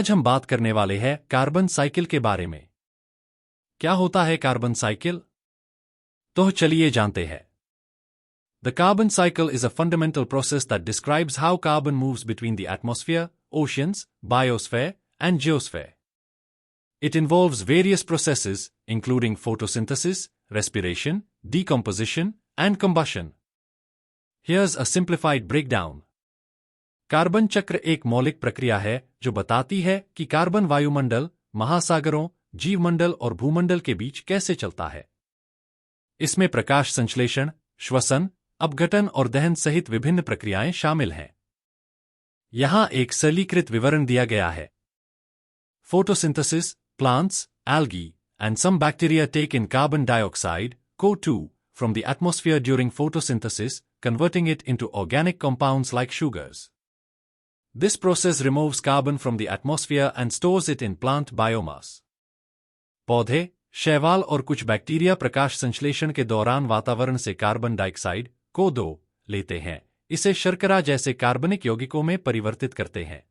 आज हम बात करने वाले हैं कार्बन साइकिल के बारे में। क्या होता है कार्बन साइकिल? तो चलिए जानते हैं। The carbon cycle is a fundamental process that describes how carbon moves between the atmosphere, oceans, biosphere, and geosphere. It involves various processes, including photosynthesis, respiration, decomposition, and combustion. Here's a simplified breakdown. Carbon चक्र एक मौलिक प्रक्रिया है जो बताती है कि carbon वायुमंडल, महासागरों, जीवमंडल और भूमंडल के बीच कैसे चलता है। इसमें प्रकाश संश्लेषण, श्वसन, अपघटन और दहन सहित विभिन्न प्रक्रियाएं शामिल हैं। यहां एक सरलीकृत विवरण दिया गया है। Photosynthesis, plants, algae, and some bacteria take in carbon dioxide, CO2, from the atmosphere during photosynthesis, converting it into organic compounds like sugars. This process removes carbon from the atmosphere and stores it in plant biomass. पौधे, शैवाल और कुछ bacteria प्रकाश संश्लेषण के दौरान वातावरण से carbon dioxide, CO2, लेते हैं, इसे शर्करा जैसे कार्बनिक यौगिकों में परिवर्तित करते हैं।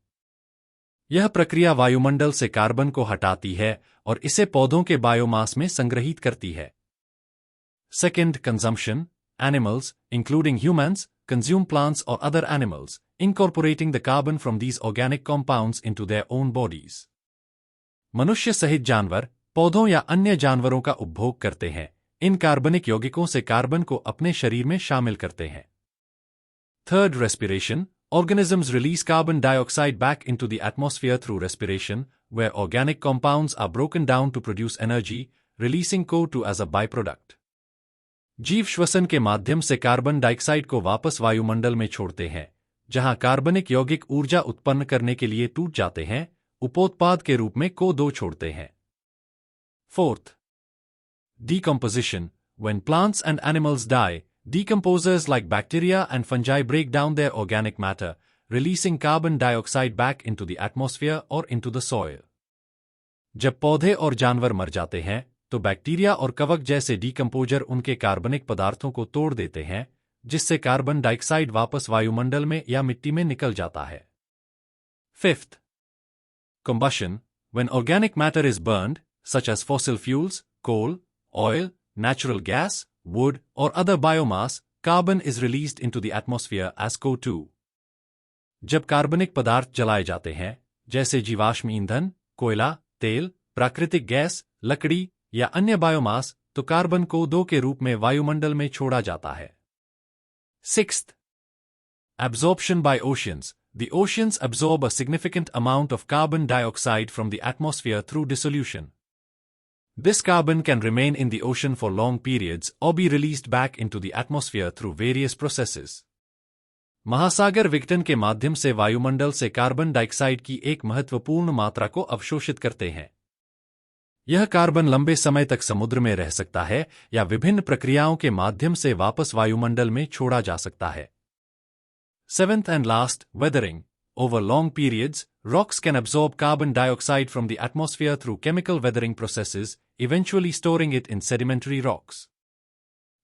यह प्रक्रिया वायुमंडल से कार्बन को हटाती है और इसे पौधों के बायोमास में संग्रहित करती है। Second, consumption. Animals, including humans, consume plants or other animals, incorporating the carbon from these organic compounds into their own bodies. मनुष्य सहित जानवर, पौधों या अन्य जानवरों का उपभोग करते हैं, इन कार्बनिक यौगिकों से कार्बन को अपने शरीर में शामिल करते हैं। Third, respiration. Organisms release carbon dioxide back into the atmosphere through respiration, where organic compounds are broken down to produce energy, releasing CO2 as a byproduct. जीव श्वसन के माध्यम से कार्बन डाइऑक्साइड को वापस वायुमंडल में छोड़ते हैं, जहां कार्बनिक यौगिक ऊर्जा उत्पन्न करने के लिए टूट जाते हैं, उपोत्पाद के रूप में CO2 छोड़ते हैं। Fourth, decomposition. When plants and animals die, decomposers like bacteria and fungi break down their organic matter, releasing carbon dioxide back into the atmosphere or into the soil. जब पौधे और जानवर मर जाते हैं, तो बैक्टीरिया और कवक जैसे डीकंपोजर उनके कार्बनिक पदार्थों को तोड़ देते हैं, जिससे कार्बन डाइऑक्साइड वापस वायुमंडल में या मिट्टी में निकल जाता है। Fifth, combustion. When organic matter is burned, such as fossil fuels, coal, oil, natural gas, wood, or other biomass, carbon is released into the atmosphere as CO2. जब कार्बनिक पदार्थ जलाए जाते हैं, जैसे जीवाश्म ईंधन, कोयला, तेल, प्राकृतिक गैस, लकड़ी या अन्य बायोमास, तो कार्बन को CO2 के रूप में वायुमंडल में छोड़ा जाता है। Sixth, absorption by oceans. The oceans absorb a significant amount of carbon dioxide from the atmosphere through dissolution. This carbon can remain in the ocean for long periods or be released back into the atmosphere through various processes. महासागर विघटन के माध्यम से वायुमंडल से carbon dioxide की एक महत्वपूर्ण मात्रा को अवशोषित करते हैं। यह कार्बन लंबे समय तक समुद्र में रह सकता है या विभिन्न प्रक्रियाओं के माध्यम से वापस वायुमंडल में छोड़ा जा सकता है। Seventh and last, weathering. Over long periods, rocks can absorb carbon dioxide from the atmosphere through chemical weathering processes, eventually storing it in sedimentary rocks.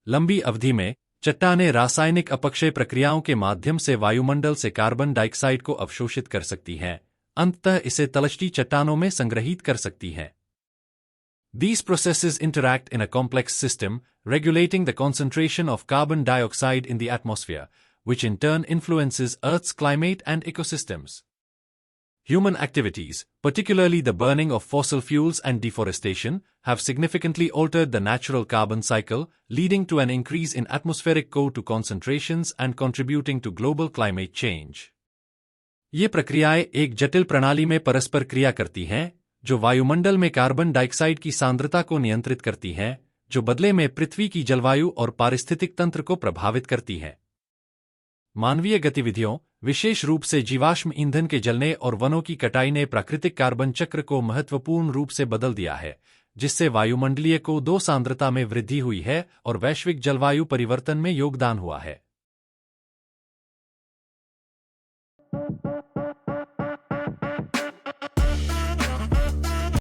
लंबी अवधि में, चट्टानें रासायनिक अपक्षय प्रक्रियाओं के माध्यम से वायुमंडल से कार्बन डाइऑक्साइड को अवशोषित कर सकती हैं, अंततः इसे तलछटी चट्टानों में संग्रहित कर सकती हैं। These processes interact in a complex system, regulating the concentration of carbon dioxide in the atmosphere, which in turn influences Earth's climate and ecosystems. Human activities, particularly the burning of fossil fuels and deforestation, have significantly altered the natural carbon cycle, leading to an increase in atmospheric CO2 concentrations and contributing to global climate change. ये प्रक्रियाएं एक जटिल प्रणाली में परस्पर क्रिया करती हैं, जो वायुमंडल में कार्बन डाइऑक्साइड की सांद्रता को नियंत्रित करती हैं, जो बदले में पृथ्वी की जलवायु और पारिस्थितिक तंत्र को प्रभावित करती हैं। मानवीय गतिविधियों, विशेष रूप से जीवाश्म ईंधन के जलने और वनों की कटाई ने प्राकृतिक कार्बन चक्र को महत्वपूर्ण रूप से बदल दिया है, जिससे वायुमंडलीय CO2 सांद्रता में वृद्धि हुई है और वैश्विक जलवायु परिवर्तन में योगदान हुआ है।